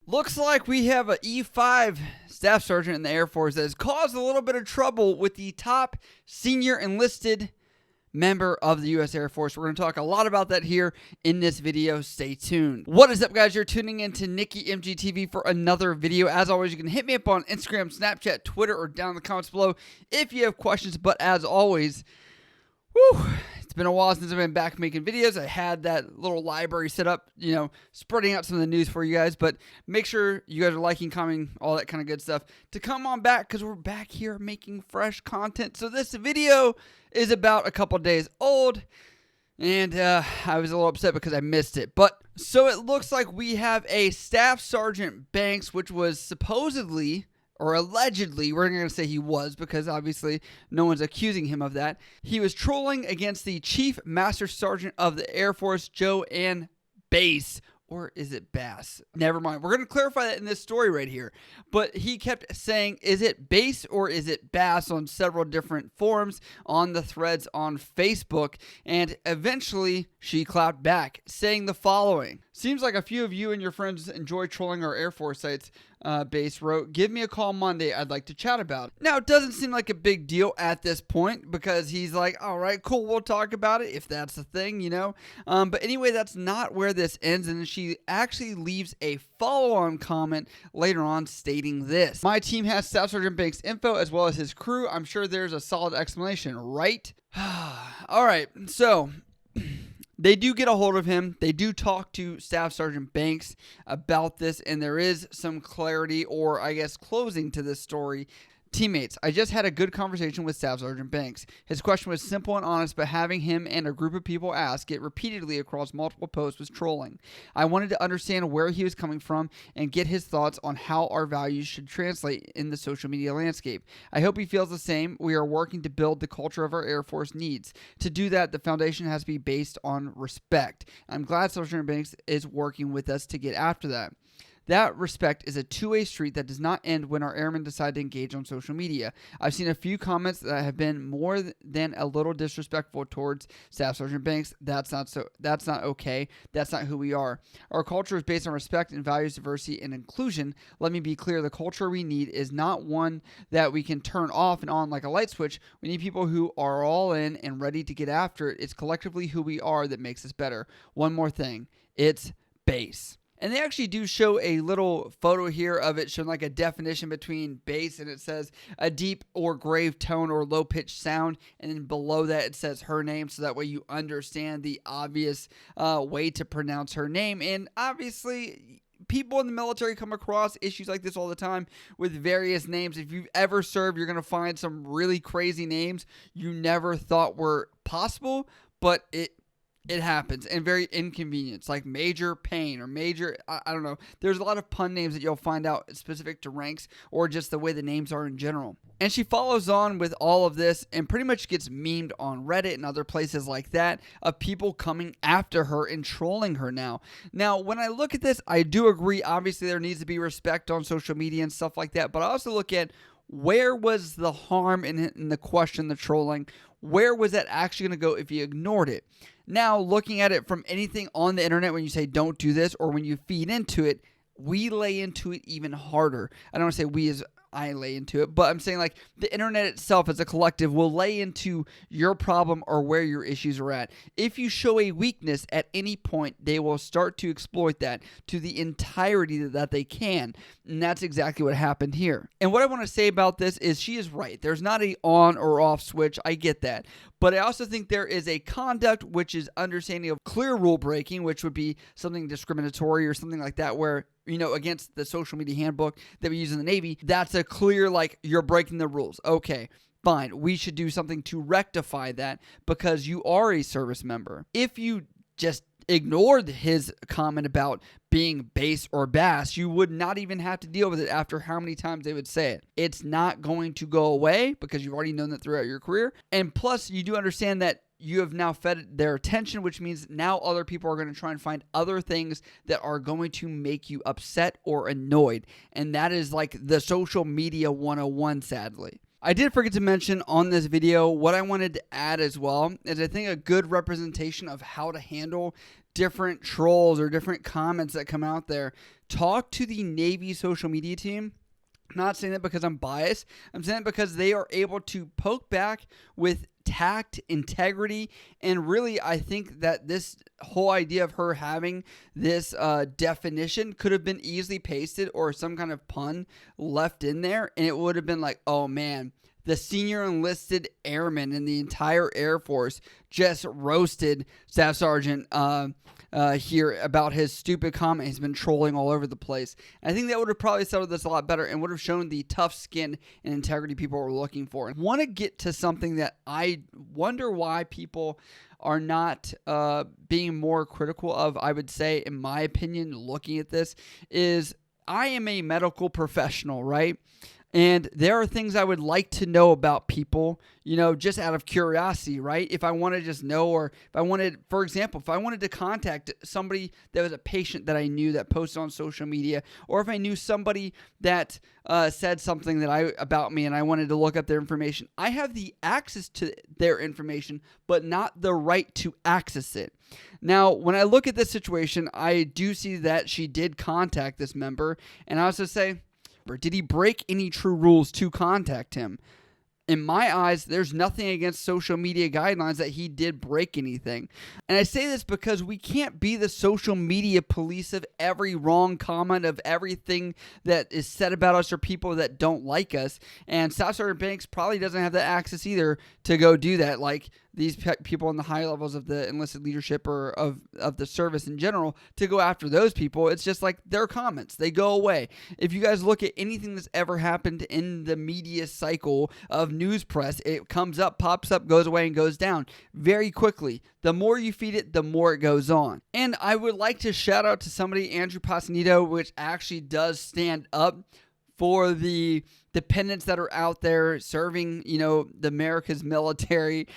Looks like we have an E5 staff sergeant in the Air Force that has caused a little bit of trouble with the top senior enlisted member of the U.S. Air Force. We're going to talk a lot about that here in this video. Stay tuned. What is up, guys? You're tuning in to Nikki MGTV for another video. As always, you can hit me up on Instagram, Snapchat, Twitter, or down in the comments below if you have questions. But as always, it's been a while since I've been back making videos. I had that little library set up, spreading out some of the news for you guys. But make sure you guys are liking, commenting, all that kind of good stuff to come on back, because we're back here making fresh content. So this video is about a couple days old, and I was a little upset because I missed it. But so it looks like we have a Staff Sergeant Banks, which was supposedly, or allegedly, we're going to say he was, because obviously no one's accusing him of that. He was trolling against the Chief Master Sergeant of the Air Force, Joanne Bass. Or is it Bass? Never mind. We're going to clarify that in this story right here. But he kept saying, is it Bass or is it Bass, on several different forums on the threads on Facebook. And eventually she clapped back, saying the following. Seems like a few of you and your friends enjoy trolling our Air Force sites. Bass wrote, give me a call Monday. I'd like to chat about it. Now, it doesn't seem like a big deal at this point, because he's like, all right, cool, we'll talk about it if that's the thing, But anyway, that's not where this ends. And she actually leaves a follow-on comment later on stating this. My team has Staff Sergeant Banks' info as well as his crew. I'm sure there's a solid explanation, right? All right, so they do get a hold of him. They do talk to Staff Sergeant Banks about this, and there is some clarity, or I guess closing to this story. Teammates, I just had a good conversation with Staff Sergeant Banks. His question was simple and honest, but having him and a group of people ask it repeatedly across multiple posts was trolling. I wanted to understand where he was coming from and get his thoughts on how our values should translate in the social media landscape. I hope he feels the same. We are working to build the culture of our Air Force needs. To do that, the foundation has to be based on respect. I'm glad Sergeant Banks is working with us to get after that. That respect is a two-way street that does not end when our airmen decide to engage on social media. I've seen a few comments that have been more than a little disrespectful towards Staff Sergeant Banks. That's not okay. That's not who we are. Our culture is based on respect and values diversity and inclusion. Let me be clear. The culture we need is not one that we can turn off and on like a light switch. We need people who are all in and ready to get after it. It's collectively who we are that makes us better. One more thing. It's bass. And they actually do show a little photo here of it showing like a definition between bass, and it says a deep or grave tone or low-pitched sound, and then below that it says her name, so that way you understand the obvious way to pronounce her name. And obviously, people in the military come across issues like this all the time with various names. If you've ever served, you're going to find some really crazy names you never thought were possible, but it happens, and very inconvenient, like Major Pain or Major, I don't know. There's a lot of pun names that you'll find out specific to ranks or just the way the names are in general. And she follows on with all of this and pretty much gets memed on Reddit and other places like that of people coming after her and trolling her now. Now, when I look at this, I do agree. Obviously, there needs to be respect on social media and stuff like that. But I also look at, where was the harm in the question, the trolling? Where was that actually going to go if you ignored it? Now, looking at it from anything on the internet, when you say don't do this, or when you feed into it, we lay into it even harder. I don't want to say we as I lay into it, but I'm saying like the internet itself as a collective will lay into your problem or where your issues are at. If you show a weakness at any point, they will start to exploit that to the entirety that they can. And that's exactly what happened here. And what I want to say about this is she is right. There's not a on or off switch. I get that. But I also think there is a conduct, which is understanding of clear rule breaking, which would be something discriminatory or something like that, where, against the social media handbook that we use in the Navy, that's a clear, like, you're breaking the rules. Okay, fine. We should do something to rectify that because you are a service member. If you just ignored his comment about being bass or bass, you would not even have to deal with it after how many times they would say it. It's not going to go away because you've already known that throughout your career. And plus, you do understand that you have now fed their attention, which means now other people are going to try and find other things that are going to make you upset or annoyed. And that is like the social media 101, sadly. I did forget to mention on this video, what I wanted to add as well is I think a good representation of how to handle different trolls or different comments that come out there. Talk to the Navy social media team. I'm not saying that because I'm biased. I'm saying it because they are able to poke back with tact, integrity, and really, I think that this whole idea of her having this definition could have been easily pasted or some kind of pun left in there, and it would have been like, oh man, the senior enlisted airman in the entire Air Force just roasted Staff Sergeant here about his stupid comment. He's been trolling all over the place. And I think that would have probably settled this a lot better and would have shown the tough skin and integrity people were looking for. I want to get to something that I wonder why people are not being more critical of, I would say, in my opinion, looking at this, is I am a medical professional, right? And there are things I would like to know about people, just out of curiosity, right? If I want to just know, or if I wanted, for example, if I wanted to contact somebody that was a patient that I knew that posted on social media, or if I knew somebody that said something about me and I wanted to look up their information, I have the access to their information, but not the right to access it. Now, when I look at this situation, I do see that she did contact this member, and I also say, did he break any true rules to contact him? In my eyes, there's nothing against social media guidelines that he did break anything. And I say this because we can't be the social media police of every wrong comment, of everything that is said about us or people that don't like us. And Staff Sergeant Banks probably doesn't have the access either to go do that. Like these people in the high levels of the enlisted leadership or of the service in general, to go after those people. It's just like their comments. They go away. If you guys look at anything that's ever happened in the media cycle of news press, it comes up, pops up, goes away, and goes down very quickly. The more you feed it, the more it goes on. And I would like to shout out to somebody, Andrew Pasanito, which actually does stand up for the dependents that are out there serving, the America's military.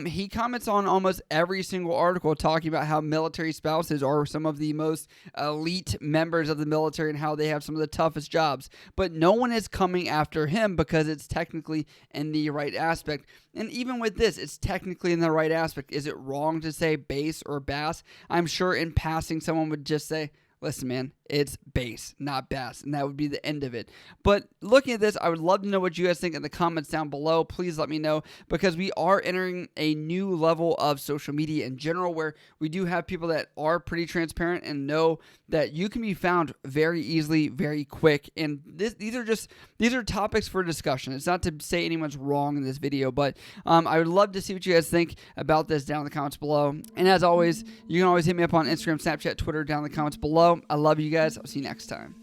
He comments on almost every single article talking about how military spouses are some of the most elite members of the military and how they have some of the toughest jobs. But no one is coming after him because it's technically in the right aspect. And even with this, it's technically in the right aspect. Is it wrong to say base or bass? I'm sure in passing someone would just say, listen, man, it's base, not bass, and that would be the end of it. But looking at this, I would love to know what you guys think in the comments down below. Please let me know, because we are entering a new level of social media in general where we do have people that are pretty transparent and know that you can be found very easily, very quick. And these are topics for discussion. It's not to say anyone's wrong in this video, but I would love to see what you guys think about this down in the comments below. And as always, you can always hit me up on Instagram, Snapchat, Twitter down in the comments below. I love you guys. I'll see you next time.